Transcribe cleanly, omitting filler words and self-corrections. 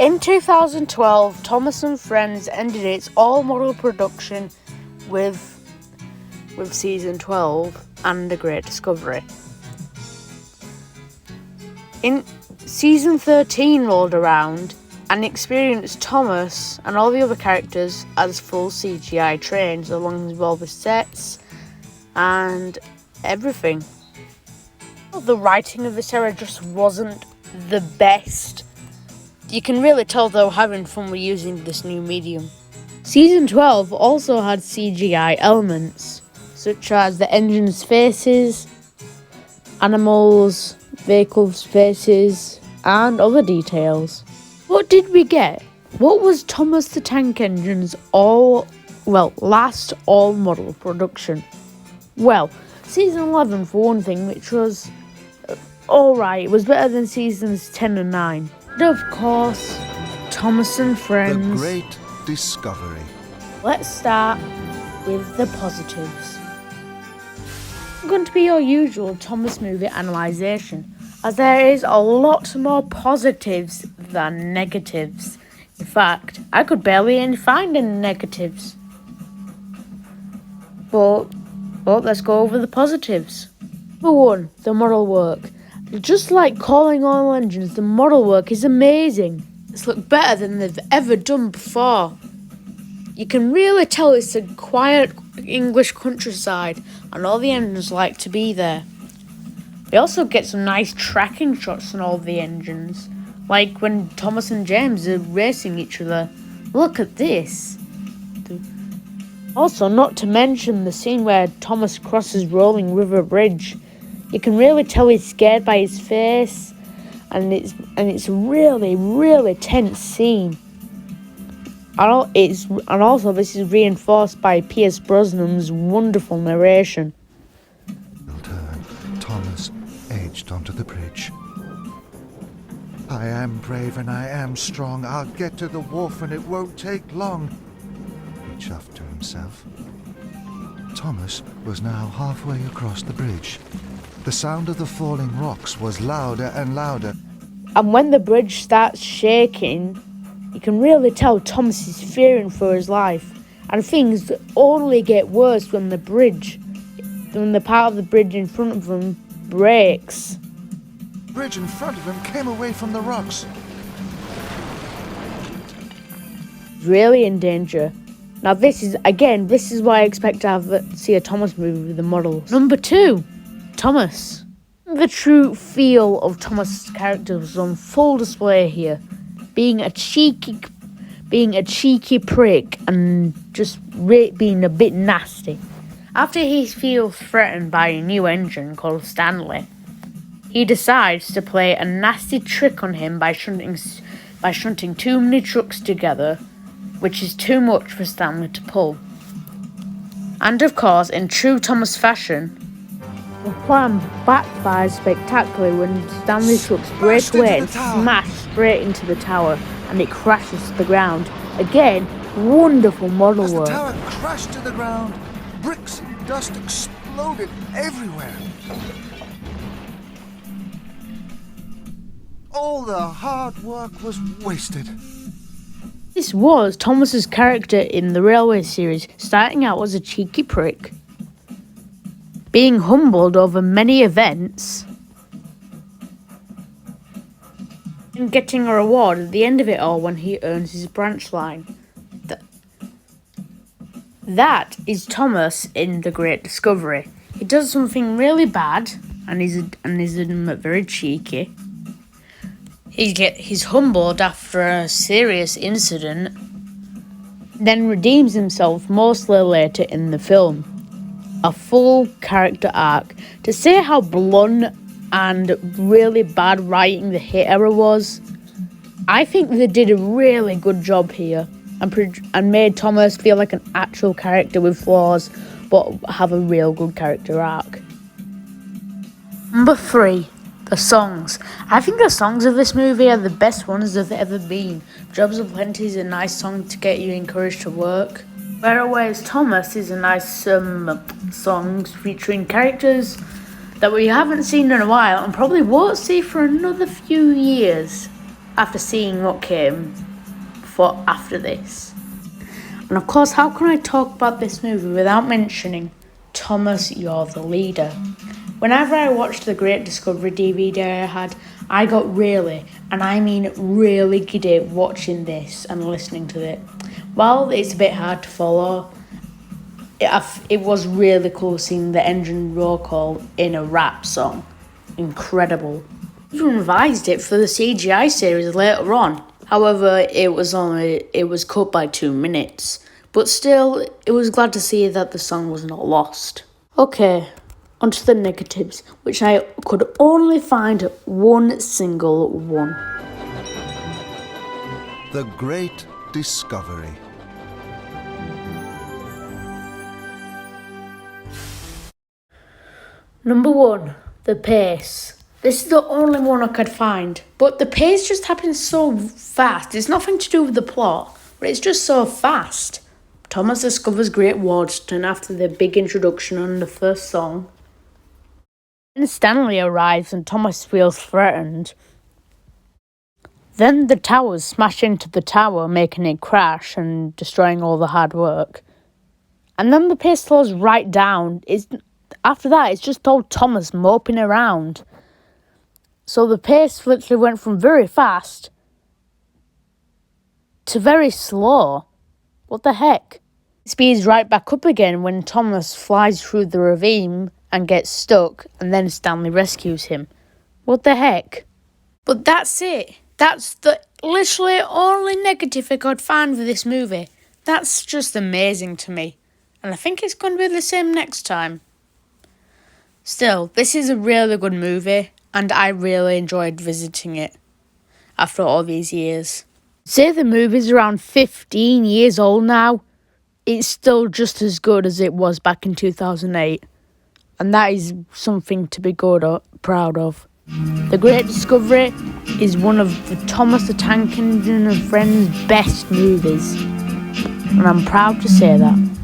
In 2012, Thomas and Friends ended its all-model production with season 12 and The Great Discovery. In season 13 rolled around and experienced Thomas and all the other characters as full CGI trains, along with all the sets and everything. The writing of this era just wasn't the best. You can really tell they were having fun with using this new medium. Season 12 also had CGI elements, such as the engine's faces, animals, vehicles' faces, and other details. What did we get? What was Thomas the Tank Engine's last all-model production? Well, season 11 for one thing, which was alright. It was better than seasons 10 and 9. And of course, Thomas and Friends. The Great Discovery. Let's start with the positives. I'm going to be your usual Thomas movie analysation, as there is a lot more positives than negatives. In fact, I could barely find any negatives. But let's go over the positives. Number 1, the model work. Just like calling all engines, the model work is amazing. It's looked better than they've ever done before. You can really tell it's a quiet English countryside and all the engines like to be there. We also get some nice tracking shots on all the engines, like when Thomas and James are racing each other. Look at this. Also, not to mention the scene where Thomas crosses Rolling River Bridge. You can really tell he's scared by his face, and it's a really, really tense scene. And also this is reinforced by Pierce Brosnan's wonderful narration. Thomas edged onto the bridge. I am brave and I am strong. I'll get to the wharf and it won't take long, he chuffed to himself. Thomas was now halfway across the bridge. The sound of the falling rocks was louder and louder. And when the bridge starts shaking, you can really tell Thomas is fearing for his life. And things only get worse when the part of the bridge in front of him breaks. The bridge in front of him came away from the rocks. Really in danger. Now this is why I expect to see a Thomas movie with the models. Number 2. Thomas. The true feel of Thomas' character was on full display here, being a cheeky prick and just being a bit nasty. After he feels threatened by a new engine called Stanley, he decides to play a nasty trick on him by shunting too many trucks together, which is too much for Stanley to pull. And of course, in true Thomas fashion, the plan backfires spectacularly when Stanley's trucks break away and smash straight into the tower, and it crashes to the ground. Again, wonderful model work. As the tower crashed to the ground, bricks and dust exploded everywhere. All the hard work was wasted. This was Thomas's character in the Railway series, starting out as a cheeky prick, being humbled over many events, and getting a reward at the end of it all when he earns his branch line. That is Thomas in The Great Discovery. He does something really bad, and he's very cheeky. He's humbled after a serious incident, then redeems himself mostly later in the film. A full character arc. To say how blunt and really bad writing the hit era was, I think they did a really good job here and made Thomas feel like an actual character with flaws, but have a real good character arc. Number 3. The songs. I think the songs of this movie are the best ones they've ever been. Jobs of Plenty is a nice song to get you encouraged to work. Whereas Thomas is a nice song featuring characters that we haven't seen in a while and probably won't see for another few years. after seeing what came for after this. And of course, how can I talk about this movie without mentioning Thomas, You're the Leader? Whenever I watched the Great Discovery DVD I had, I got really, and I mean really giddy watching this and listening to it. While it's a bit hard to follow, it was really cool seeing the engine roll call in a rap song. Incredible. Even revised it for the CGI series later on. However, it was cut by 2 minutes. But still, it was glad to see that the song was not lost. Okay, onto the negatives, which I could only find one single one. The Great Discovery. Number 1, the pace. This is the only one I could find, but the pace just happens so fast. It's nothing to do with the plot, but it's just so fast. Thomas discovers Great Waterton after the big introduction on the first song. Then Stanley arrives and Thomas feels threatened. Then the towers smash into the tower, making it crash and destroying all the hard work. And then the pace slows right down. After that, it's just all Thomas moping around. So the pace literally went from very fast to very slow. What the heck? It speeds right back up again when Thomas flies through the ravine and gets stuck, and then Stanley rescues him. What the heck? But that's it. That's the literally only negative I could find for this movie. That's just amazing to me. And I think it's going to be the same next time. Still, this is a really good movie, and I really enjoyed visiting it after all these years. Say the movie's around 15 years old now, it's still just as good as it was back in 2008. And that is something to be proud of. The Great Discovery is one of the Thomas the Tank Engine and Friends' best movies. And I'm proud to say that.